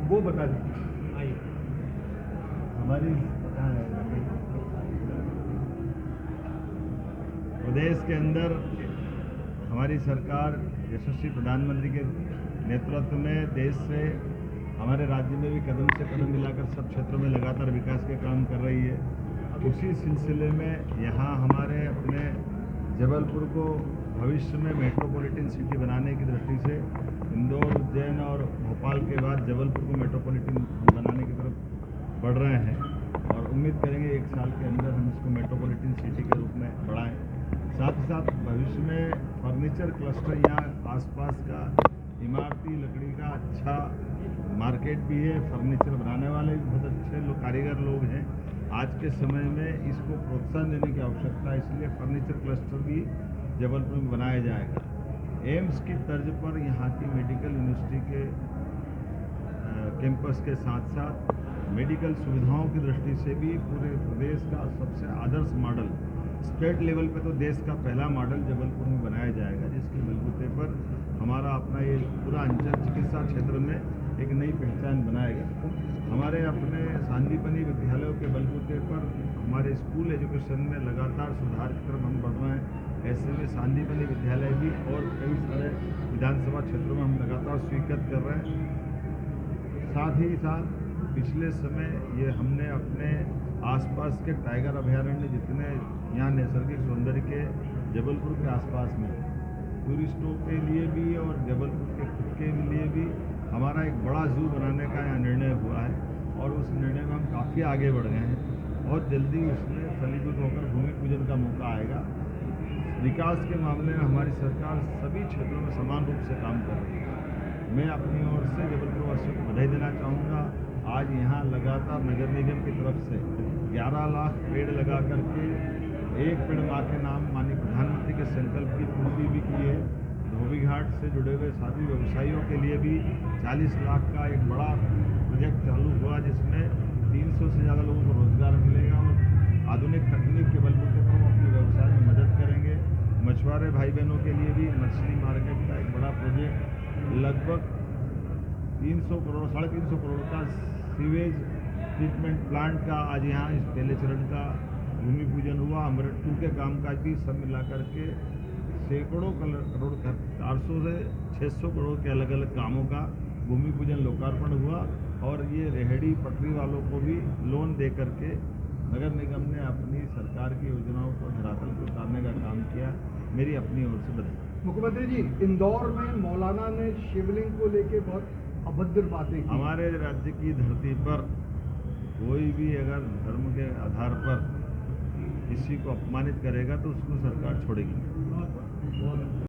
वो बता दीजिए। हमारी प्रदेश के अंदर हमारी सरकार यशस्वी प्रधानमंत्री के नेतृत्व में देश से हमारे राज्य में भी कदम से कदम मिलाकर सब क्षेत्रों में लगातार विकास के काम कर रही है। उसी सिलसिले में यहाँ हमारे अपने जबलपुर को भविष्य में मेट्रोपॉलिटन सिटी बनाने की दृष्टि से इंदौर, उज्जैन और भोपाल के बाद जबलपुर को मेट्रोपॉलिटन बनाने की तरफ बढ़ रहे हैं और उम्मीद करेंगे 1 साल के अंदर हम इसको मेट्रोपॉलिटन सिटी के रूप में बढ़ाएं। साथ ही साथ भविष्य में फर्नीचर क्लस्टर यहाँ आसपास का इमारती लकड़ी का अच्छा मार्केट भी है, फर्नीचर बनाने वाले भी बहुत अच्छे कारीगर लोग हैं। आज के समय में इसको प्रोत्साहन देने की आवश्यकता है, इसलिए फर्नीचर क्लस्टर भी जबलपुर में बनाया जाएगा। एम्स की तर्ज पर यहाँ की मेडिकल यूनिवर्सिटी के कैंपस के साथ साथ मेडिकल सुविधाओं की दृष्टि से भी पूरे प्रदेश का सबसे आदर्श मॉडल, स्टेट लेवल पे तो देश का पहला मॉडल जबलपुर में बनाया जाएगा, जिसके बलबूते पर हमारा अपना ये पूरा अंचल चिकित्सा क्षेत्र में एक नई पहचान बनाएगा। हमारे अपने सांदीपनि विद्यालयों के बलबूते पर हमारे स्कूल एजुकेशन में लगातार सुधार की तरफ हम बढ़ रहे हैं। ऐसे में सांदीपनि विद्यालय भी और कई सारे विधानसभा क्षेत्रों में हम लगातार स्वीकृत कर रहे हैं। साथ ही साथ पिछले समय ये हमने अपने आसपास के टाइगर अभयारण्य जितने यहाँ नैसर्गिक सौंदर्य के जबलपुर के आसपास में टूरिस्टों के लिए भी और जबलपुर के खुद के लिए भी हमारा एक बड़ा जू बनाने का यहाँ निर्णय हुआ है और उस निर्णय में हम काफ़ी आगे बढ़ गए हैं। बहुत जल्दी उसमें फलीभूत होकर भूमि पूजन का मौका आएगा। विकास के मामले में हमारी सरकार सभी क्षेत्रों में समान रूप से काम कर रही है। मैं अपनी ओर से जबलपुर वासियों को बधाई देना चाहूँगा। आज यहाँ लगातार नगर निगम की तरफ से 11 लाख पेड़ लगा करके एक पेड़ माँ के नाम माननीय प्रधानमंत्री के संकल्प की पूर्ति भी की है। धोबी घाट से जुड़े हुए सभी व्यवसायियों के लिए भी 40 लाख का एक बड़ा प्रोजेक्ट चालू हुआ, जिसमें 300 से ज़्यादा लोगों को रोजगार मिलेगा और आधुनिक तकनीक के बलबूते पर वो अपने व्यवसाय में मदद करेंगे। मछुआरे भाई बहनों के लिए भी मछली मार्केट का एक बड़ा प्रोजेक्ट लगभग 300 करोड़ 350 करोड़ का सीवेज ट्रीटमेंट प्लांट का आज यहाँ इस पहले चरण का भूमि पूजन हुआ। अमृत 2 के कामकाज भी सब मिला करके सैकड़ों करोड़ 400 से 600 करोड़ के अलग अलग कामों का भूमि पूजन लोकार्पण हुआ और ये रेहड़ी पटरी वालों को भी लोन दे करके नगर निगम ने अपनी सरकार की योजनाओं को धरातल पर उतारने का काम किया। मेरी अपनी ओर से बधाई। मुख्यमंत्री जी, इंदौर में मौलाना ने शिवलिंग को लेके बहुत अभद्र बातें की। हमारे राज्य की धरती पर कोई भी अगर धर्म के आधार पर किसी को अपमानित करेगा तो उसको सरकार छोड़ेगी।